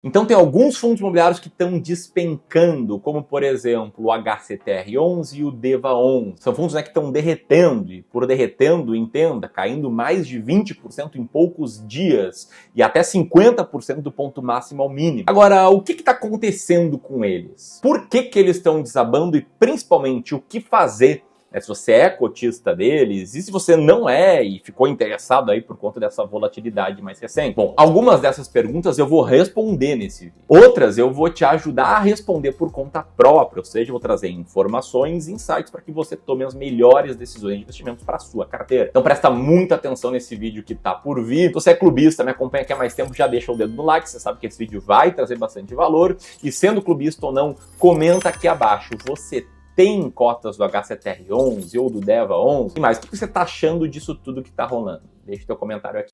Então tem alguns fundos imobiliários que estão despencando, como por exemplo o HCTR11 e o DEVA11. São fundos que estão derretendo, e por derretendo, entenda, caindo mais de 20% em poucos dias e até 50% do ponto máximo ao mínimo. Agora, o que está acontecendo com eles? Por que eles estão desabando e principalmente o que fazer? Se você é cotista deles, e se você não é e ficou interessado aí por conta dessa volatilidade mais recente? Bom, algumas dessas perguntas eu vou responder nesse vídeo. Outras eu vou te ajudar a responder por conta própria, ou seja, eu vou trazer informações e insights para que você tome as melhores decisões de investimentos para a sua carteira. Então presta muita atenção nesse vídeo que está por vir. Se você é clubista, me acompanha aqui há mais tempo, já deixa o dedo no like, você sabe que esse vídeo vai trazer bastante valor. E sendo clubista ou não, comenta aqui abaixo. Você tem cotas do HCTR11 ou do DEVA11? E mais, o que você está achando disso tudo que está rolando? Deixa o teu comentário aqui.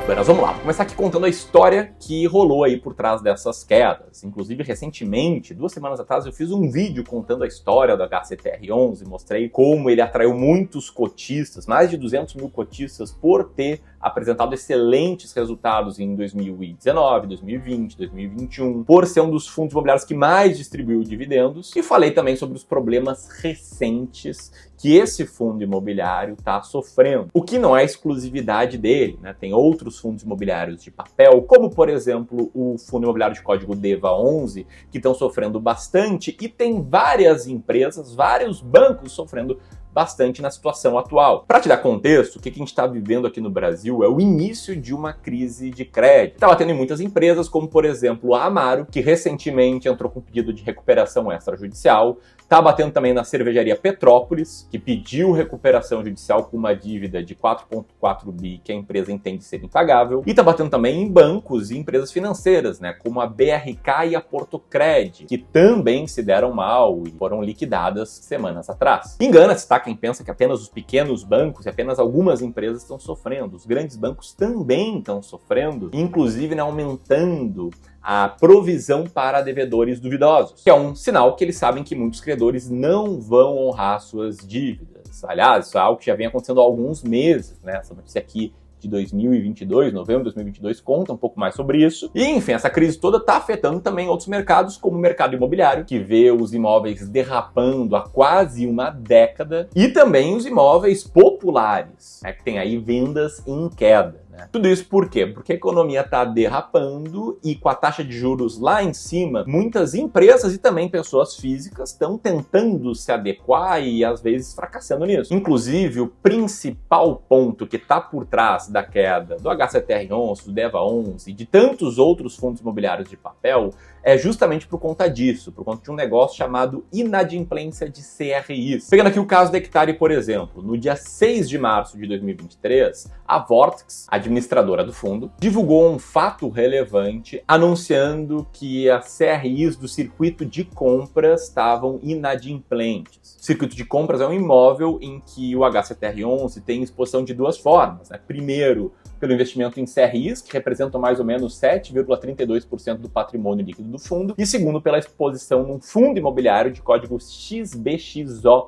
Bem, nós vamos lá, vou começar aqui contando a história que rolou aí por trás dessas quedas. Inclusive, recentemente, 2 semanas atrás, eu fiz um vídeo contando a história do HCTR11, mostrei como ele atraiu muitos cotistas, mais de 200 mil cotistas, por ter apresentado excelentes resultados em 2019, 2020, 2021, por ser um dos fundos imobiliários que mais distribuiu dividendos. E falei também sobre os problemas recentes que esse fundo imobiliário está sofrendo. O que não é exclusividade dele, né? Tem outros fundos imobiliários de papel, como por exemplo o fundo imobiliário de código DEVA11, que estão sofrendo bastante, e tem várias empresas, vários bancos sofrendo bastante na situação atual. Para te dar contexto, o que a gente está vivendo aqui no Brasil é o início de uma crise de crédito. Está batendo em muitas empresas, como por exemplo a Amaro, que recentemente entrou com pedido de recuperação extrajudicial. Está batendo também na cervejaria Petrópolis, que pediu recuperação judicial com uma dívida de 4,4 bi que a empresa entende ser impagável. E está batendo também em bancos e empresas financeiras, né, como a BRK e a Portocred, que também se deram mal e foram liquidadas semanas atrás. Engana-se, tá? Quem pensa que apenas os pequenos bancos e apenas algumas empresas estão sofrendo. Os grandes bancos também estão sofrendo, inclusive aumentando a provisão para devedores duvidosos, que é um sinal que eles sabem que muitos credores não vão honrar suas dívidas. Aliás, isso é algo que já vem acontecendo há alguns meses, né? Essa notícia aqui de 2022, novembro de 2022, conta um pouco mais sobre isso. E, enfim, essa crise toda está afetando também outros mercados, como o mercado imobiliário, que vê os imóveis derrapando há quase uma década, e também os imóveis populares, né, que tem aí vendas em queda. Tudo isso por quê? Porque a economia está derrapando e com a taxa de juros lá em cima, muitas empresas e também pessoas físicas estão tentando se adequar e às vezes fracassando nisso. Inclusive, o principal ponto que está por trás da queda do HCTR11, do DEVA11 e de tantos outros fundos imobiliários de papel é justamente por conta disso, por conta de um negócio chamado inadimplência de CRIs. Pegando aqui o caso da Hectare, por exemplo, no dia 6 de março de 2023, a Vortex, administradora do fundo, divulgou um fato relevante anunciando que as CRIs do circuito de compras estavam inadimplentes. O circuito de compras é um imóvel em que o HCTR11 tem exposição de duas formas, né? Primeiro, pelo investimento em CRIs, que representam mais ou menos 7,32% do patrimônio líquido do fundo, e segundo, pela exposição num fundo imobiliário de código XBXO11,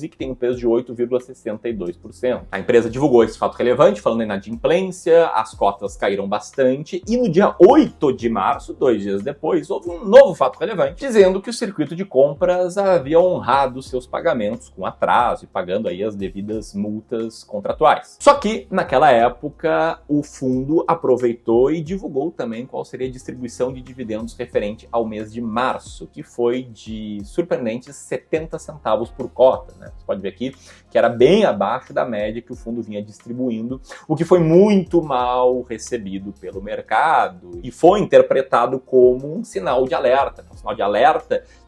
que tem um peso de 8,62%. A empresa divulgou esse fato relevante, falando em inadimplência, as cotas caíram bastante, e no dia 8 de março, 2 dias depois, houve um novo fato relevante, dizendo que o circuito de compras havia honrado seus pagamentos com atraso e pagando aí as devidas multas contratuais. Só que, naquela época, o fundo aproveitou e divulgou também qual seria a distribuição de dividendos referente ao mês de março, que foi de surpreendentes 70 centavos por cota, né? Você pode ver aqui que era bem abaixo da média que o fundo vinha distribuindo, o que foi muito mal recebido pelo mercado e foi interpretado como um sinal de alerta,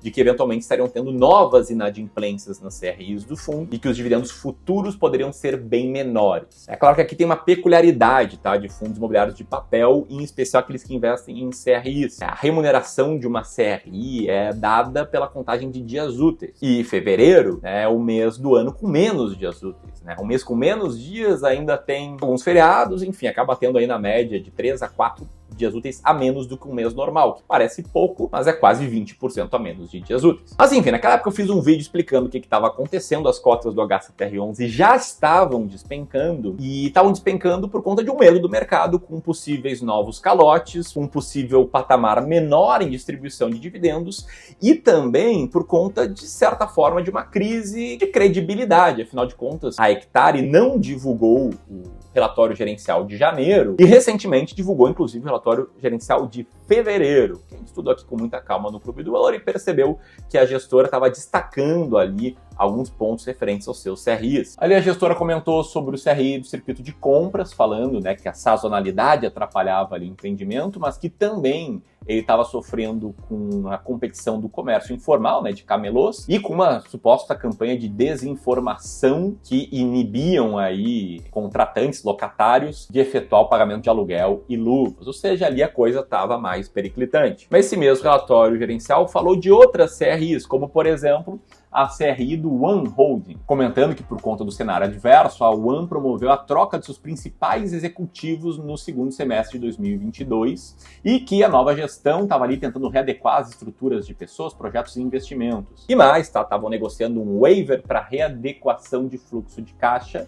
de que eventualmente estariam tendo novas inadimplências nas CRIs do fundo e que os dividendos futuros poderiam ser bem menores. É claro que aqui tem uma peculiaridade, tá, de fundos imobiliários de papel, em especial aqueles que investem em CRIs. A remuneração de uma CRI é dada pela contagem de dias úteis. E fevereiro é o mês do ano com menos dias úteis, né? Um mês com menos dias ainda tem alguns feriados, enfim, acaba tendo aí na média de 3 a 4 dias úteis a menos do que um mês normal, que parece pouco, mas é quase 20% a menos de dias úteis. Mas enfim, naquela época eu fiz um vídeo explicando o que estava acontecendo, as cotas do HCTR11 já estavam despencando, e estavam despencando por conta de um medo do mercado, com possíveis novos calotes, um possível patamar menor em distribuição de dividendos, e também por conta, de certa forma, de uma crise de credibilidade. Afinal de contas, a Hectare não divulgou o relatório gerencial de janeiro e recentemente divulgou, inclusive, o relatório gerencial de fevereiro. Quem estudou aqui com muita calma no Clube do Valor e percebeu que a gestora estava destacando ali alguns pontos referentes aos seus CRIs. Ali a gestora comentou sobre o CRI do circuito de compras, falando, né, que a sazonalidade atrapalhava ali o empreendimento, mas que também ele estava sofrendo com a competição do comércio informal, né, de camelôs, e com uma suposta campanha de desinformação que inibiam aí contratantes, locatários, de efetuar o pagamento de aluguel e luvas. Ou seja, ali a coisa estava mais periclitante. Mas esse mesmo relatório gerencial falou de outras CRIs, como por exemplo a CRI do One Holding, comentando que por conta do cenário adverso, a One promoveu a troca de seus principais executivos no segundo semestre de 2022 e que a nova gestão estava ali tentando readequar as estruturas de pessoas, projetos e investimentos. E mais, estavam negociando um waiver para readequação de fluxo de caixa,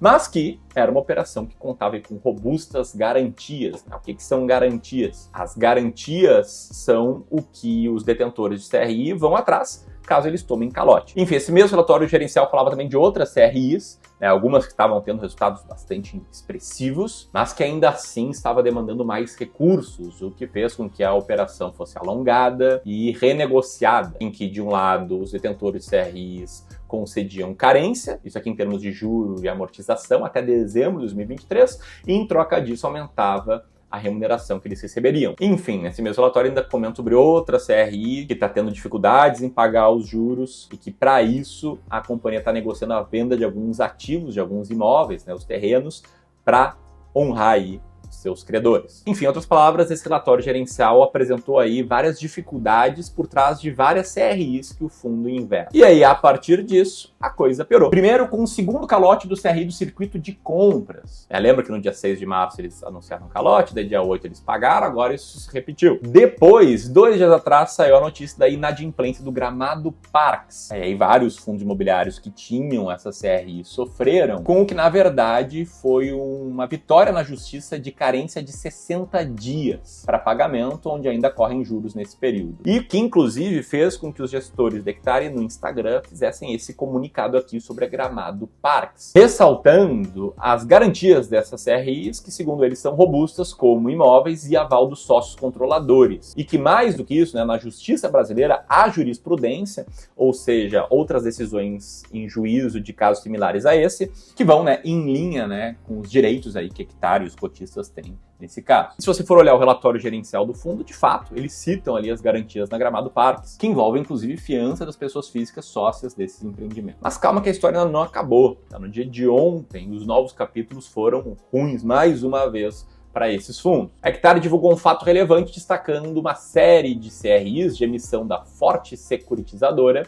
mas que era uma operação que contava com robustas garantias. O que são garantias? As garantias são o que os detentores de CRI vão atrás caso eles tomem calote. Enfim, esse mesmo relatório gerencial falava também de outras CRIs, né, algumas que estavam tendo resultados bastante expressivos, mas que ainda assim estava demandando mais recursos, o que fez com que a operação fosse alongada e renegociada, em que, de um lado, os detentores de CRIs concediam carência, isso aqui em termos de juro e amortização, até dezembro de 2023, e em troca disso aumentava a remuneração que eles receberiam. Enfim, nesse mesmo relatório ainda comenta sobre outra CRI que está tendo dificuldades em pagar os juros e que, para isso, a companhia está negociando a venda de alguns ativos, de alguns imóveis, né, os terrenos, para honrar aí seus credores. Enfim, em outras palavras, esse relatório gerencial apresentou aí várias dificuldades por trás de várias CRIs que o fundo investe. E aí, a partir disso, a coisa piorou. Primeiro, com o segundo calote do CRI do circuito de compras. Lembra que no dia 6 de março eles anunciaram o calote, daí dia 8 eles pagaram, agora isso se repetiu. Depois, 2 dias atrás, saiu a notícia da inadimplência do Gramado Parques. E aí vários fundos imobiliários que tinham essa CRI sofreram, com o que na verdade foi uma vitória na justiça de carência de 60 dias para pagamento, onde ainda correm juros nesse período. E que, inclusive, fez com que os gestores da Hectare no Instagram fizessem esse comunicado aqui sobre a Gramado Parques, ressaltando as garantias dessas CRIs, que, segundo eles, são robustas como imóveis e aval dos sócios controladores. E que, mais do que isso, né, na justiça brasileira, há jurisprudência, ou seja, outras decisões em juízo de casos similares a esse, que vão, né, em linha, né, com os direitos aí que Hectare e os cotistas têm nesse caso. Se você for olhar o relatório gerencial do fundo, de fato, eles citam ali as garantias na Gramado Parques, que envolvem, inclusive, fiança das pessoas físicas sócias desses empreendimentos. Mas calma que a história ainda não acabou. Tá? No dia de ontem, os novos capítulos foram ruins, mais uma vez, para esses fundos. A Hectare divulgou um fato relevante destacando uma série de CRIs de emissão da Forte Securitizadora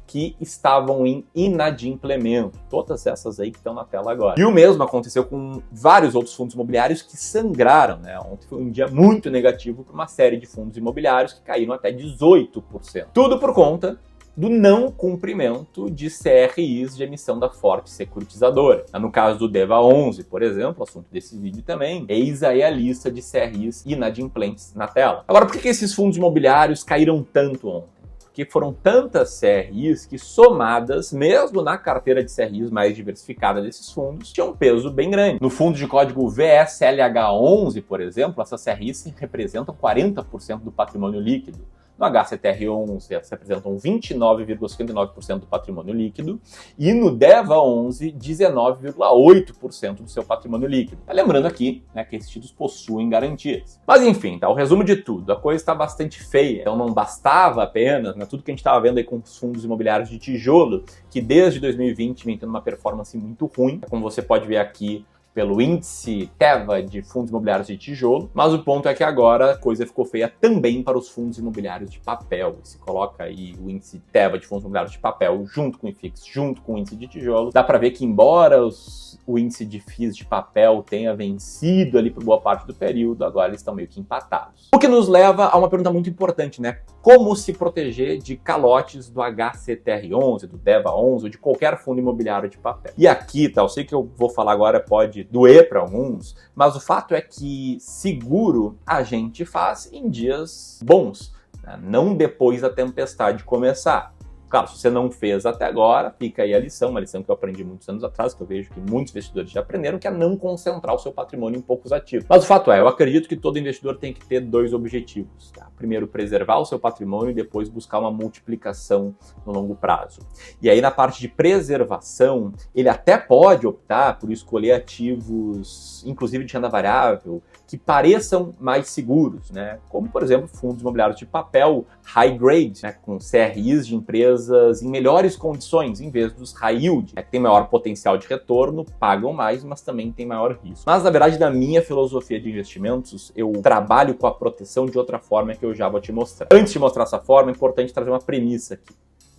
que estavam em inadimplemento. Todas essas aí que estão na tela agora. E o mesmo aconteceu com vários outros fundos imobiliários que sangraram, né? Ontem foi um dia muito negativo para uma série de fundos imobiliários que caíram até 18%. Tudo por conta do não cumprimento de CRIs de emissão da Forte Securitizadora. No caso do DEVA 11, por exemplo, assunto desse vídeo também, eis aí a lista de CRIs inadimplentes na tela. Agora, por que esses fundos imobiliários caíram tanto ontem? Porque foram tantas CRIs que, somadas, mesmo na carteira de CRIs mais diversificada desses fundos, tinham um peso bem grande. No fundo de código VSLH11, por exemplo, essas CRIs representam 40% do patrimônio líquido. No HCTR11, elas representam 29,59% do patrimônio líquido e no DEVA11, 19,8% do seu patrimônio líquido. Lembrando aqui, né, que esses títulos possuem garantias. Mas enfim, tá, o resumo de tudo, a coisa está bastante feia. Então não bastava apenas, né, tudo que a gente estava vendo aí com os fundos imobiliários de tijolo, que desde 2020 vem tendo uma performance muito ruim. Como você pode ver aqui, pelo índice TEVA de fundos imobiliários de tijolo, mas o ponto é que agora a coisa ficou feia também para os fundos imobiliários de papel. Se coloca aí o índice TEVA de fundos imobiliários de papel junto com o IFIX, junto com o índice de tijolo, dá para ver que embora o índice de FIIs de papel tenha vencido ali por boa parte do período, agora eles estão meio que empatados. O que nos leva a uma pergunta muito importante, né? Como se proteger de calotes do HCTR11, do DEVA11 ou de qualquer fundo imobiliário de papel? E aqui, tá, eu sei que eu vou falar agora pode doer para alguns, mas o fato é que seguro a gente faz em dias bons, né? Não depois da tempestade começar. Claro, se você não fez até agora, fica aí a lição, uma lição que eu aprendi muitos anos atrás, que eu vejo que muitos investidores já aprenderam, que é não concentrar o seu patrimônio em poucos ativos. Mas o fato é, eu acredito que todo investidor tem que ter dois objetivos. Tá? Primeiro, preservar o seu patrimônio e depois buscar uma multiplicação no longo prazo. E aí, na parte de preservação, ele até pode optar por escolher ativos, inclusive de renda variável, que pareçam mais seguros, né? Como, por exemplo, fundos imobiliários de papel high grade, né? Com CRIs de empresas em melhores condições, em vez dos high yield, né? Que tem maior potencial de retorno, pagam mais, mas também tem maior risco. Mas, na verdade, na minha filosofia de investimentos, eu trabalho com a proteção de outra forma que eu já vou te mostrar. Antes de mostrar essa forma, é importante trazer uma premissa aqui.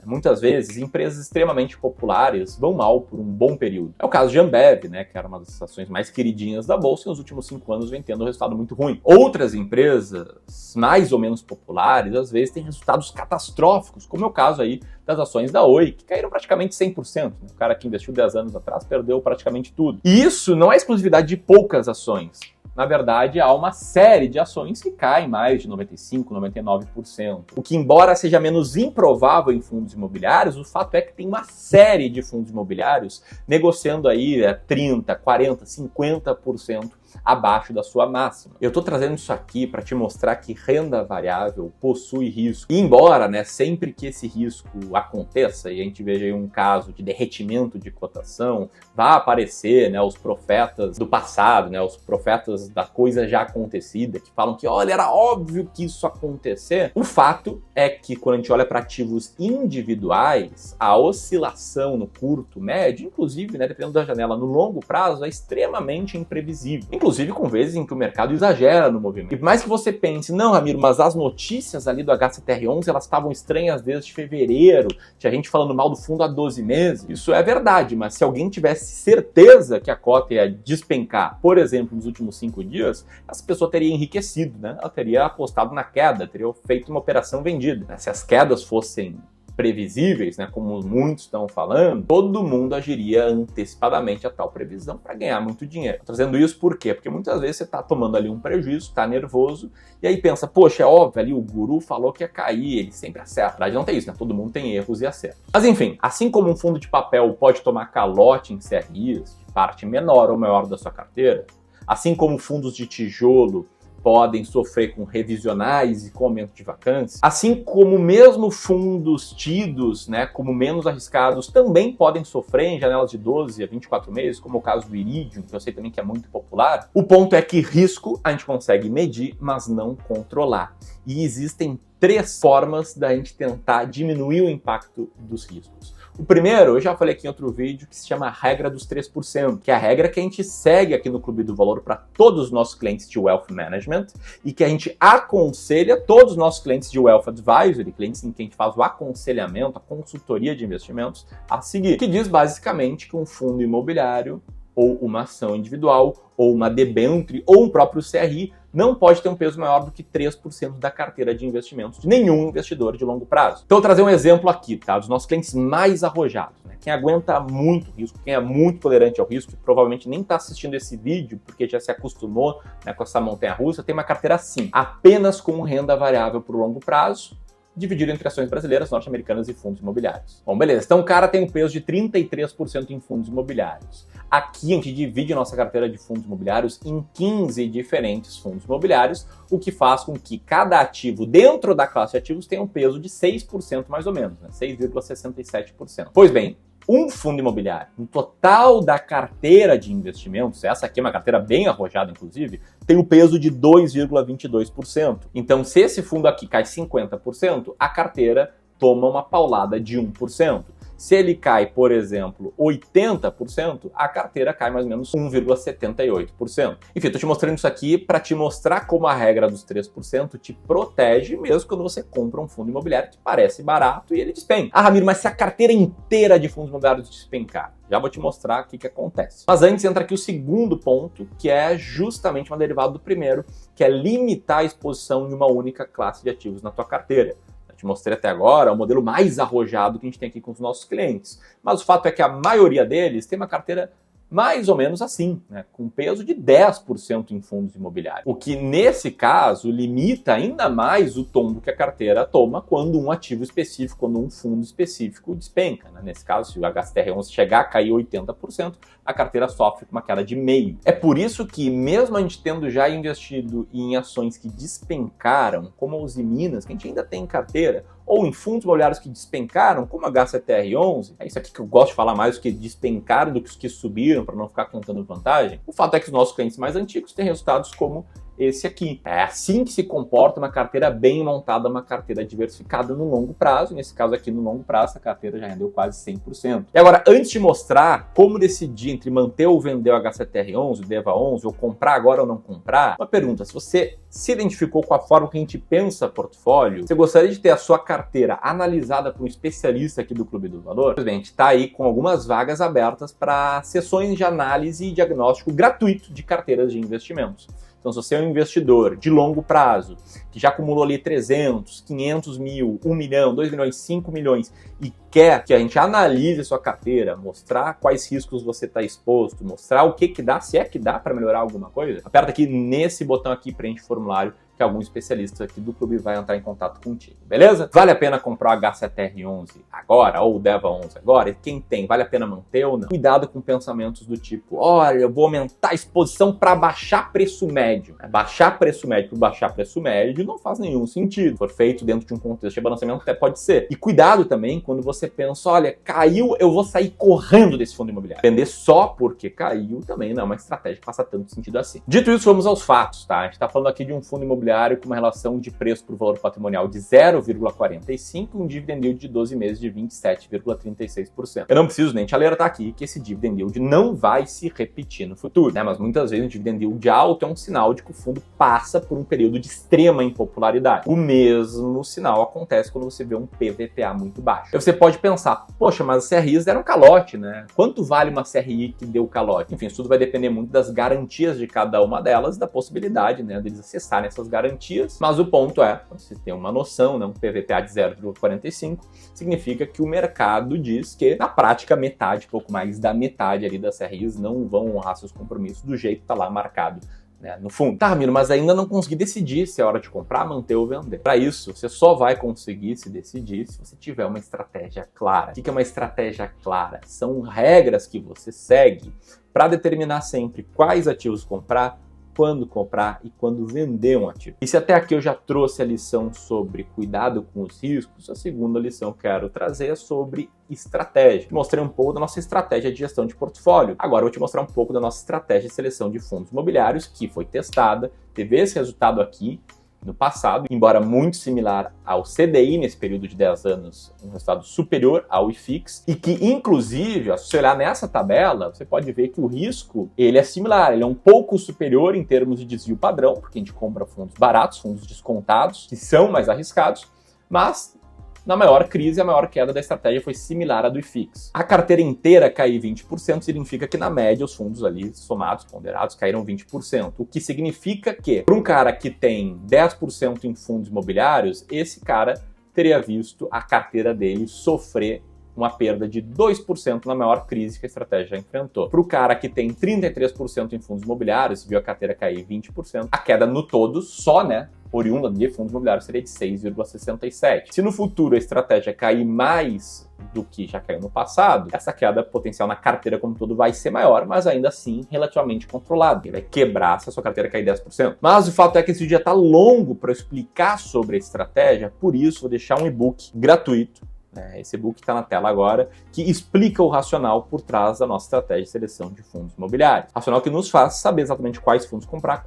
Muitas vezes, empresas extremamente populares vão mal por um bom período. É o caso de Ambev, né, que era uma das ações mais queridinhas da Bolsa e nos últimos 5 anos vem tendo um resultado muito ruim. Outras empresas, mais ou menos populares, às vezes têm resultados catastróficos, como é o caso aí das ações da Oi, que caíram praticamente 100%. Né? O cara que investiu 10 anos atrás perdeu praticamente tudo. E isso não é exclusividade de poucas ações. Na verdade, há uma série de ações que caem mais de 95%, 99%. O que, embora seja menos improvável em fundos imobiliários, o fato é que tem uma série de fundos imobiliários negociando aí 30%, 40%, 50% abaixo da sua máxima. Eu estou trazendo isso aqui para te mostrar que renda variável possui risco. E embora, né, sempre que esse risco aconteça, e a gente veja aí um caso de derretimento de cotação, vai aparecer, né, os profetas do passado, né, os profetas da coisa já acontecida, que falam que, olha, era óbvio que isso ia acontecer. O fato é que quando a gente olha para ativos individuais, a oscilação no curto, médio, inclusive, né, dependendo da janela, no longo prazo, é extremamente imprevisível. Inclusive com vezes em que o mercado exagera no movimento. E por mais que você pense, não, Ramiro, mas as notícias ali do HCTR11, elas estavam estranhas desde fevereiro, tinha gente falando mal do fundo há 12 meses. Isso é verdade, mas se alguém tivesse certeza que a cota ia despencar, por exemplo, nos últimos 5 dias, essa pessoa teria enriquecido, né? Ela teria apostado na queda, teria feito uma operação vendida. Né? Se as quedas fossem previsíveis, né, como muitos estão falando, todo mundo agiria antecipadamente a tal previsão para ganhar muito dinheiro. Tô trazendo isso por quê? Porque muitas vezes você está tomando ali um prejuízo, está nervoso, e aí pensa, poxa, é óbvio, ali o guru falou que ia cair, ele sempre acerta. Na verdade não tem isso, né? Todo mundo tem erros e acerta. Mas enfim, assim como um fundo de papel pode tomar calote em CRIs, de parte menor ou maior da sua carteira, assim como fundos de tijolo podem sofrer com revisionais e com aumento de vacância, assim como mesmo fundos tidos, né, como menos arriscados, também podem sofrer em janelas de 12 a 24 meses, como o caso do Iridium, que eu sei também que é muito popular. O ponto é que risco a gente consegue medir, mas não controlar. E existem 3 formas da gente tentar diminuir o impacto dos riscos. O primeiro, eu já falei aqui em outro vídeo, que se chama a regra dos 3%, que é a regra que a gente segue aqui no Clube do Valor para todos os nossos clientes de Wealth Management e que a gente aconselha todos os nossos clientes de Wealth Advisory, clientes em que a gente faz o aconselhamento, a consultoria de investimentos, a seguir, que diz basicamente que um fundo imobiliário ou uma ação individual, ou uma debênture, ou um próprio CRI, não pode ter um peso maior do que 3% da carteira de investimentos de nenhum investidor de longo prazo. Então, eu vou trazer um exemplo aqui, tá? Dos nossos clientes mais arrojados, né? Quem aguenta muito risco, quem é muito tolerante ao risco, que provavelmente nem está assistindo esse vídeo porque já se acostumou, né, com essa montanha-russa, tem uma carteira assim, apenas com renda variável por longo prazo, dividido entre ações brasileiras, norte-americanas e fundos imobiliários. Bom, beleza. Então o cara tem um peso de 33% em fundos imobiliários. Aqui a gente divide nossa carteira de fundos imobiliários em 15 diferentes fundos imobiliários, o que faz com que cada ativo dentro da classe de ativos tenha um peso de 6% mais ou menos, né? 6,67%. Pois bem, um fundo imobiliário, no total da carteira de investimentos, essa aqui é uma carteira bem arrojada, inclusive, tem o peso de 2,22%. Então, se esse fundo aqui cai 50%, a carteira toma uma paulada de 1%. Se ele cai, por exemplo, 80%, a carteira cai mais ou menos 1,78%. Enfim, estou te mostrando isso aqui para te mostrar como a regra dos 3% te protege mesmo quando você compra um fundo imobiliário que parece barato e ele despenca. Ah, Ramiro, mas se a carteira inteira de fundos imobiliários despencar? Já vou te mostrar o que acontece. Mas antes entra aqui o segundo ponto, que é justamente uma derivada do primeiro, que é limitar a exposição em uma única classe de ativos na tua carteira. Eu te mostrei até agora o modelo mais arrojado que a gente tem aqui com os nossos clientes. Mas o fato é que a maioria deles tem uma carteira mais ou menos assim, né, com peso de 10% em fundos imobiliários. O que, nesse caso, limita ainda mais o tombo que a carteira toma quando um ativo específico, quando um fundo específico despenca. Né? Nesse caso, se o HCTR11 chegar a cair 80%, a carteira sofre uma queda de meio. É por isso que, mesmo a gente tendo já investido em ações que despencaram, como a Uzi Minas, que a gente ainda tem em carteira, ou em fundos imobiliários que despencaram, como a HCTR11, é isso aqui que eu gosto de falar mais, os que despencaram do que os que subiram, para não ficar contando vantagem. O fato é que os nossos clientes mais antigos têm resultados como esse aqui. É assim que se comporta uma carteira bem montada, uma carteira diversificada no longo prazo. Nesse caso aqui, no longo prazo, a carteira já rendeu quase 100%. E agora, antes de mostrar como decidir entre manter ou vender o HCTR11, o DEVA11, ou comprar agora ou não comprar, uma pergunta: se você se identificou com a forma que a gente pensa portfólio, você gostaria de ter a sua carteira analisada por um especialista aqui do Clube do Valor? Pois bem, a gente está aí com algumas vagas abertas para sessões de análise e diagnóstico gratuito de carteiras de investimentos. Então, se você é um investidor de longo prazo, que já acumulou ali 300, 500 mil, 1 milhão, 2 milhões, 5 milhões e quer que a gente analise a sua carteira, mostrar quais riscos você está exposto, mostrar o que dá, se é que dá para melhorar alguma coisa, aperta aqui nesse botão aqui, preenche formulário, que algum especialista aqui do clube vai entrar em contato contigo, beleza? Vale a pena comprar o HCTR11 agora, ou o DEVA11 agora? E quem tem, vale a pena manter ou não? Cuidado com pensamentos do tipo: olha, eu vou aumentar a exposição para baixar preço médio. Baixar preço médio por baixar preço médio não faz nenhum sentido. Se for feito dentro de um contexto de balanceamento, até pode ser. E cuidado também quando você pensa: olha, caiu, eu vou sair correndo desse fundo imobiliário. Vender só porque caiu também não é uma estratégia que faça tanto sentido assim. Dito isso, vamos aos fatos, tá? A gente está falando aqui de um fundo imobiliário com uma relação de preço por valor patrimonial de 0,45 e um dividend yield de 12 meses de 27,36%. Eu não preciso nem te alertar aqui que esse dividend yield não vai se repetir no futuro, né? Mas muitas vezes o dividend yield alto é um sinal de que o fundo passa por um período de extrema impopularidade. O mesmo sinal acontece quando você vê um PVPA muito baixo. Aí você pode pensar: poxa, mas as CRIs deram calote, né? Quanto vale uma CRI que deu calote? Enfim, isso tudo vai depender muito das garantias de cada uma delas, da possibilidade, né, deles acessarem essas garantias. Mas o ponto é, você tem uma noção, né, um PVPA de 0,45 significa que o mercado diz que, na prática, metade, pouco mais da metade ali das CRIs não vão honrar seus compromissos do jeito que está lá marcado, né, no fundo. Tá, Ramiro, mas ainda não consegui decidir se é hora de comprar, manter ou vender. Para isso, você só vai conseguir se decidir se você tiver uma estratégia clara. O que é uma estratégia clara? São regras que você segue para determinar sempre quais ativos comprar, quando comprar e quando vender um ativo. E se até aqui eu já trouxe a lição sobre cuidado com os riscos, a segunda lição que eu quero trazer é sobre estratégia. Mostrei um pouco da nossa estratégia de gestão de portfólio. Agora eu vou te mostrar um pouco da nossa estratégia de seleção de fundos imobiliários, que foi testada, teve esse resultado aqui no passado, embora muito similar ao CDI nesse período de 10 anos, um resultado superior ao IFIX, e que, inclusive, se você olhar nessa tabela, você pode ver que o risco, ele é similar, ele é um pouco superior em termos de desvio padrão, porque a gente compra fundos baratos, fundos descontados, que são mais arriscados, mas na maior crise, a maior queda da estratégia foi similar à do IFIX. A carteira inteira cair 20% significa que, na média, os fundos ali somados, ponderados, caíram 20%. O que significa que, para um cara que tem 10% em fundos imobiliários, esse cara teria visto a carteira dele sofrer uma perda de 2% na maior crise que a estratégia já enfrentou. Para o cara que tem 33% em fundos imobiliários, viu a carteira cair 20%, a queda no todo, só, né, oriunda de fundos imobiliários, seria de 6,67%. Se no futuro a estratégia cair mais do que já caiu no passado, essa queda potencial na carteira como um todo vai ser maior, mas ainda assim relativamente controlada. Ele vai quebrar se a sua carteira cair 10%. Mas o fato é que esse vídeo já está longo para explicar sobre a estratégia, por isso vou deixar um e-book gratuito. Esse e-book está na tela agora, que explica o racional por trás da nossa estratégia de seleção de fundos imobiliários. Racional que nos faz saber exatamente quais fundos comprar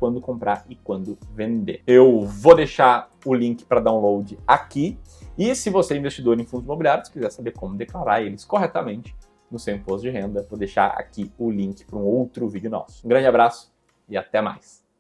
e quando vender. Eu vou deixar o link para download aqui E se você é investidor em fundos imobiliários, quiser saber como declarar eles corretamente no seu imposto de renda, vou deixar aqui o link para um outro vídeo nosso. Um grande abraço e até mais!